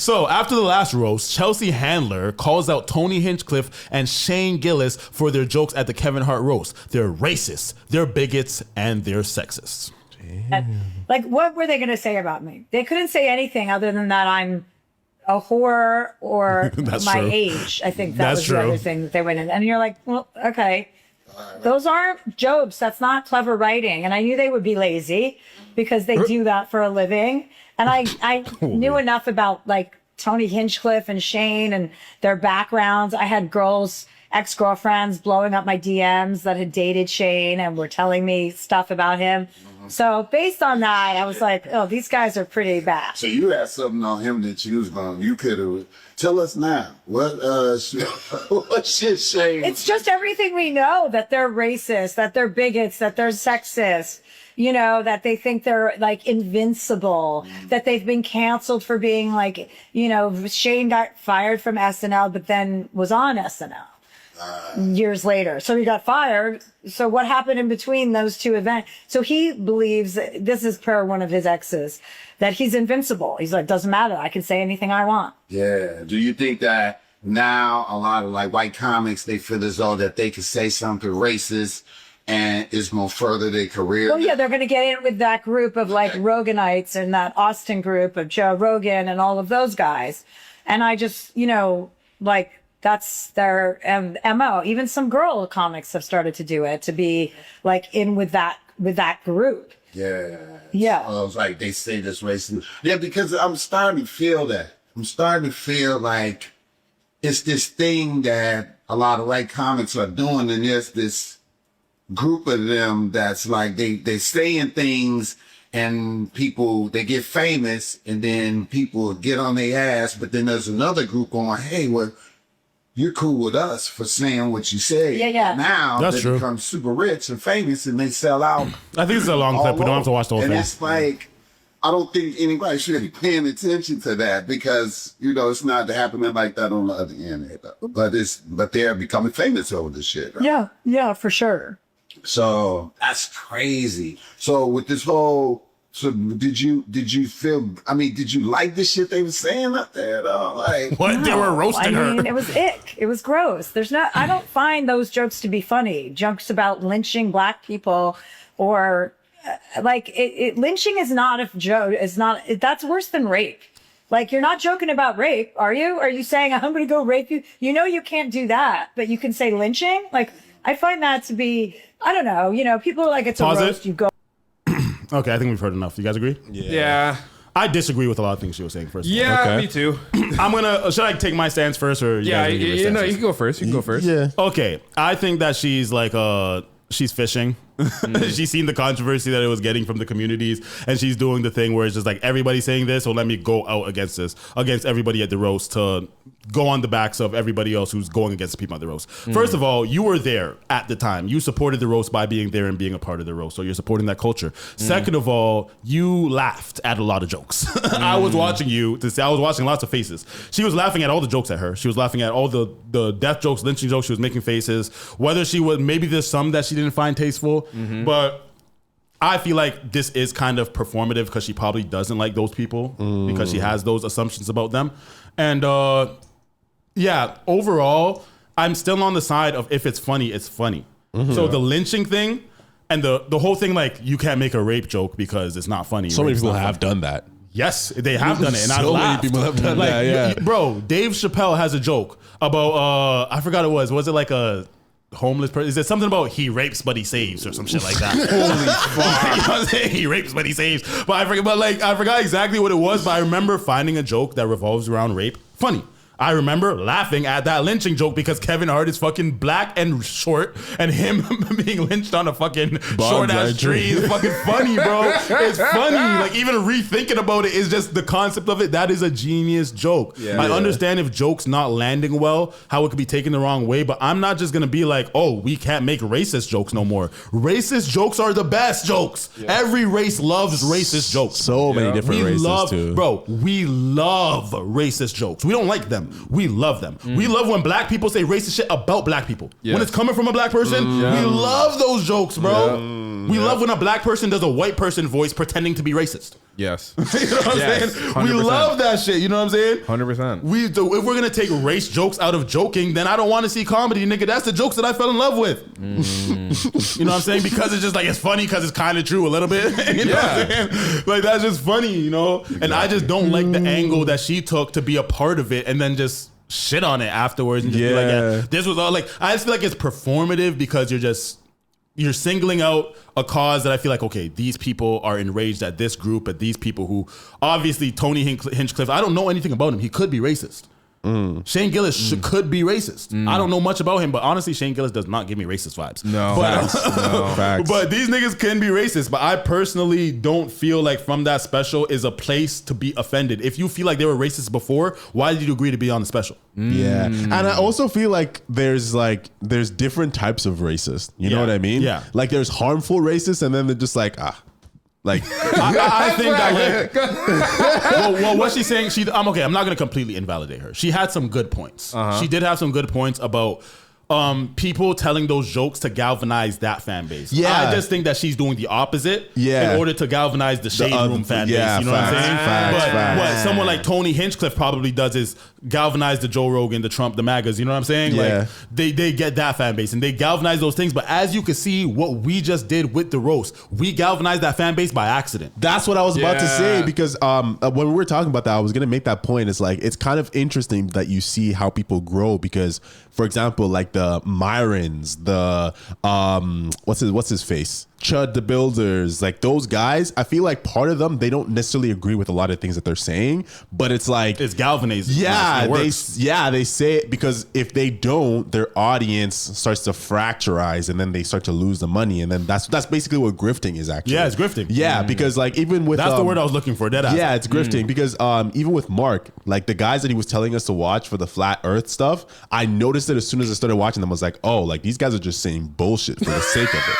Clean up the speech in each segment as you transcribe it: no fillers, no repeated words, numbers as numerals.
So after the last roast, Chelsea Handler calls out Tony Hinchcliffe and Shane Gillis for their jokes at the Kevin Hart roast. They're racist, they're bigots, and they're sexist. Like, what were they going to say about me? They couldn't say anything other than that I'm a whore or my age. I think that was the other thing that they went in. And you're like, well, okay. Those aren't jokes. That's not clever writing. And I knew they would be lazy because they do that for a living. And I knew enough about like Tony Hinchcliffe and Shane and their backgrounds. I had ex-girlfriends blowing up my DMs that had dated Shane and were telling me stuff about him. So based on that, I was like, oh, these guys are pretty bad. So you had something on him that you could have. Tell us now. What shit Shane? It's just everything we know, that they're racist, that they're bigots, that they're sexist, you know, that they think they're like invincible, that they've been canceled for being like, you know, Shane got fired from SNL, but then was on SNL. Years later. So he got fired. So what happened in between those two events? So he believes, this is per one of his exes, that he's invincible. He's like, doesn't matter. I can say anything I want. Yeah. Do you think that now a lot of like white comics, they feel as though that they can say something racist and it's going to further their career? Well, yeah, they're going to get in with that group of like Roganites and that Austin group of Joe Rogan and all of those guys. And I just, you know, like, that's their MO. Even some girl comics have started to do it, to be like in with that group. Yeah. Yeah. So it's like they say this racist. Yeah, because I'm starting to feel that. I'm starting to feel like it's this thing that a lot of white comics are doing, and there's this group of them that's like they saying things and people, they get famous and then people get on their ass, but then there's another group going, hey, well, you're cool with us for saying what you say. Yeah. Now they become super rich and famous and they sell out. I think it's a long clip. We don't have to watch the whole thing. And it's like, I don't think anybody should be paying attention to that because, you know, it's not happening like that on the other end. But they're becoming famous over this shit. Right? Yeah, for sure. So that's crazy. So with this whole, so did you feel, I mean, did you like the shit they were saying up there though? Like, what? No, they were roasting her. I mean, it was ick. It was gross. I don't find those jokes to be funny. Jokes about lynching black people or lynching is not a joke. That's worse than rape. Like, you're not joking about rape, are you? Are you saying, I'm going to go rape you? You know, you can't do that, but you can say lynching? Like, I find that to be, I don't know, you know, people are like, it's a roast, you go. Okay, I think we've heard enough. You guys agree? Yeah. I disagree with a lot of things she was saying first. Yeah, me too. I'm gonna. Should I take my stance first, or you can go first. You can go first. Yeah. Okay, I think that she's like she's fishing. She's seen the controversy that it was getting from the communities, and she's doing the thing where it's just like everybody's saying this, so let me go out against everybody at the roast to go on the backs of everybody else who's going against the people at the roast. First of all, you were there at the time. You supported the roast by being there and being a part of the roast, so you're supporting that culture. Second of all, you laughed at a lot of jokes. I was watching you to see. I was watching lots of faces. She was laughing at all the jokes at her. She was laughing at all the death jokes, lynching jokes. She was making faces. Whether she would, maybe there's some that she didn't find tasteful. But I feel like this is kind of performative because she probably doesn't like those people because she has those assumptions about them. And yeah, overall, I'm still on the side of if it's funny, it's funny. So the lynching thing and the whole thing, like, you can't make a rape joke because it's not funny. So many people have done that. Yes, they have done it, and I so laughed. many people have done that, yeah. Bro, Dave Chappelle has a joke about, I forgot it was it like a homeless person? Is it something about he rapes but he saves or some shit like that? Holy fuck. You know what I'm saying? He rapes but he saves. But I forgot exactly what it was, but I remember finding a joke that revolves around rape funny. I remember laughing at that lynching joke because Kevin Hart is fucking black and short, and him being lynched on a fucking short ass tree is fucking funny, bro. It's funny. Like, even rethinking about it is just the concept of it. That is a genius joke. I understand if jokes not landing well, how it could be taken the wrong way, but I'm not just gonna be like, oh, we can't make racist jokes no more. Racist jokes are the best jokes. Every race loves racist jokes. So many different races too. Bro, we love racist jokes. We don't like them. We love them. We love when black people say racist shit about black people. When it's coming from a black person, we love those jokes, bro. We love when a black person does a white person voice pretending to be racist. Yes. You know what I'm saying? 100%. We love that shit. You know what I'm saying? 100%. If we're gonna take race jokes out of joking, then I don't want to see comedy, nigga. That's the jokes that I fell in love with. You know what I'm saying? Because it's just like it's funny because it's kind of true a little bit. You know what I'm saying? Like that's just funny, you know. Exactly. And I just don't like the angle that she took to be a part of it, and then just shit on it afterwards and just be like, this was all like. I just feel like it's performative because you're singling out a cause that I feel like, okay, these people are enraged at this group, at these people who obviously Tony Hinchcliffe, I don't know anything about him. He could be racist. Shane Gillis could be racist. I don't know much about him, but honestly, Shane Gillis does not give me racist vibes. No, facts. But these niggas can be racist. But I personally don't feel like from that special is a place to be offended. If you feel like they were racist before, why did you agree to be on the special? Yeah, and I also feel like there's different types of racist. You know what I mean? Yeah. Like there's harmful racists, and then they're just like Like I think that like well what she's saying, I'm okay, I'm not gonna completely invalidate her. She had some good points. She did have some good points about people telling those jokes to galvanize that fan base. I just think that she's doing the opposite in order to galvanize the Shade Room fan base. You know what I'm saying? What someone like Tony Hinchcliffe probably does is galvanize the Joe Rogan, the Trump, the MAGAs. You know what I'm saying? Like they get that fan base and they galvanize those things. But as you can see, what we just did with the roast, we galvanized that fan base by accident. That's what I was about to say, because when we were talking about that, I was gonna make that point. It's like it's kind of interesting that you see how people grow, because for example, like the Myrons, the what's his face? Chud the Builders, like those guys, I feel like part of them, they don't necessarily agree with a lot of things that they're saying, but it's like it's galvanizing. They say it because if they don't, their audience starts to fracturize and then they start to lose the money, and then that's basically what grifting is actually. Yeah, it's grifting. Yeah, because like even with that's the word I was looking for. Yeah, it's grifting because even with Mark, like the guys that he was telling us to watch for the flat Earth stuff, I noticed it as soon as I started watching them. I was like, oh, like these guys are just saying bullshit for the sake of it.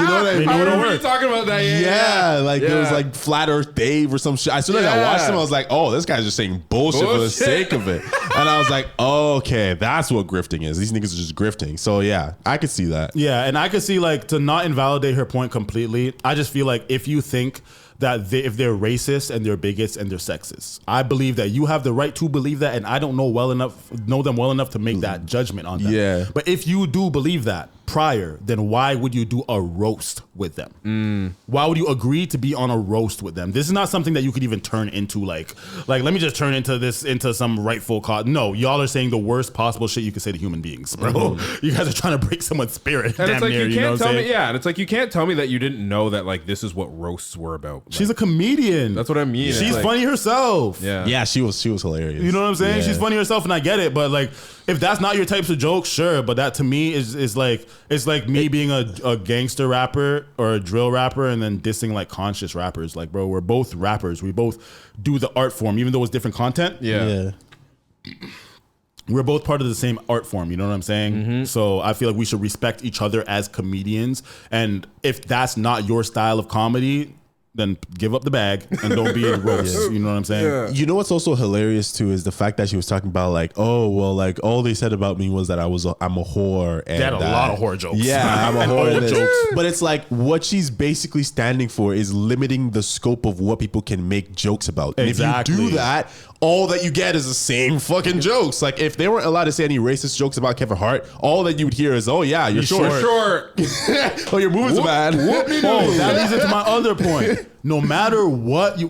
You know what I mean? I remember you talking about that. There was like Flat Earth Dave or some shit. As soon as I watched him, I was like, oh, this guy's just saying bullshit for the sake of it. And I was like, oh, okay, that's what grifting is. These niggas are just grifting. So yeah, I could see that. Yeah, and I could see, like, to not invalidate her point completely, I just feel like if you think that if they're racist and they're bigots and they're sexist, I believe that you have the right to believe that, and I don't know them well enough to make that judgment on them. Yeah. But if you do believe that prior, then why would you do a roast with them? Why would you agree to be on a roast with them? This is not something that you could even turn into like let me just turn into some rightful cause. No, y'all are saying the worst possible shit you could say to human beings, bro. You guys are trying to break someone's spirit. And it's like near, you can't tell me, and it's like you can't tell me that you didn't know that like this is what roasts were about. Like, she's a comedian. That's what I mean. She's funny herself. Yeah, she was hilarious. You know what I'm saying? Yeah. She's funny herself, and I get it. But like, if that's not your types of jokes, sure. But that to me is like, it's like me being a gangster rapper or a drill rapper and then dissing like conscious rappers. Like, bro, we're both rappers. We both do the art form, even though it's different content. Yeah. We're both part of the same art form. You know what I'm saying? So I feel like we should respect each other as comedians. And if that's not your style of comedy, then give up the bag and don't be in roast. You know what I'm saying? Yeah. You know what's also hilarious too is the fact that she was talking about like, oh well, like all they said about me was that I'm a whore. And they had a lot of whore jokes. Yeah, I'm a whore. Jokes. But it's like what she's basically standing for is limiting the scope of what people can make jokes about. And exactly. if you do that, all that you get is the same fucking jokes. Like if they weren't allowed to say any racist jokes about Kevin Hart, all that you would hear is, oh yeah, you're short. Oh, your moves bad. That leads into my other point. No matter what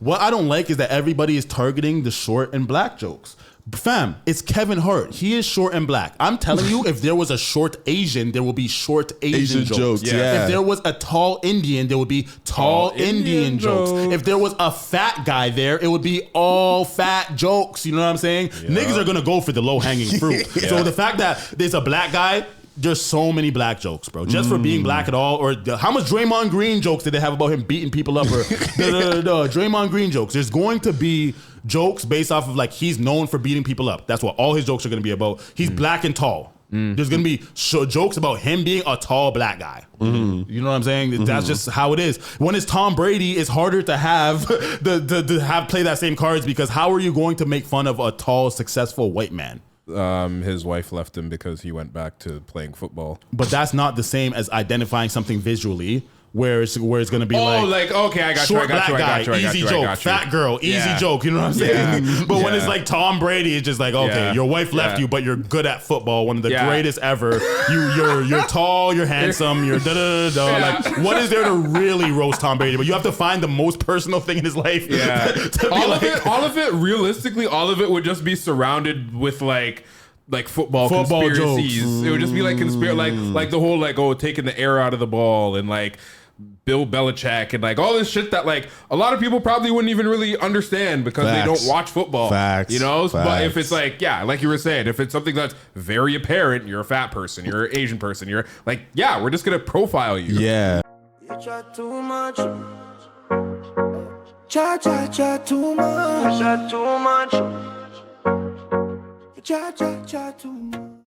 what I don't like is that everybody is targeting the short and black jokes. Fam, it's Kevin Hart. He is short and black. I'm telling you, if there was a short Asian, there will be short Asian jokes. Yeah. If there was a tall Indian, there would be tall Indian jokes. If there was a fat guy there, it would be all fat jokes. You know what I'm saying? Yeah. Niggas are going to go for the low-hanging fruit. So the fact that there's a black guy, there's so many black jokes, bro. Just for being black at all, or how much Draymond Green jokes did they have about him beating people up, or Draymond Green jokes? There's going to be jokes based off of like he's known for beating people up. That's what all his jokes are going to be about. He's black and tall. There's going to be jokes about him being a tall black guy. You know what I'm saying? That's just how it is. When it's Tom Brady, it's harder to have play that same cards, because how are you going to make fun of a tall, successful white man? His wife left him because he went back to playing football. But that's not the same as identifying something visually where it's gonna be okay, I got you, short black guy, easy joke, fat girl, easy joke. You know what I'm saying? But when it's like Tom Brady, it's just like, okay, your wife left you, but you're good at football, one of the greatest ever. You're tall, you're handsome, you're da da da da. Like, what is there to really roast Tom Brady? But you have to find the most personal thing in his life. Yeah, all of it, realistically, all of it would just be surrounded with like football conspiracies. Jokes. It would just be like like the whole taking the air out of the ball and like Bill Belichick and like all this shit that like a lot of people probably wouldn't even really understand because they don't watch football. Facts. But if it's like, like you were saying, if it's something that's very apparent, you're a fat person, you're an Asian person, you're like, we're just gonna profile you. Yeah. You chat too much. Chat too much. Chat too much. Chat too much.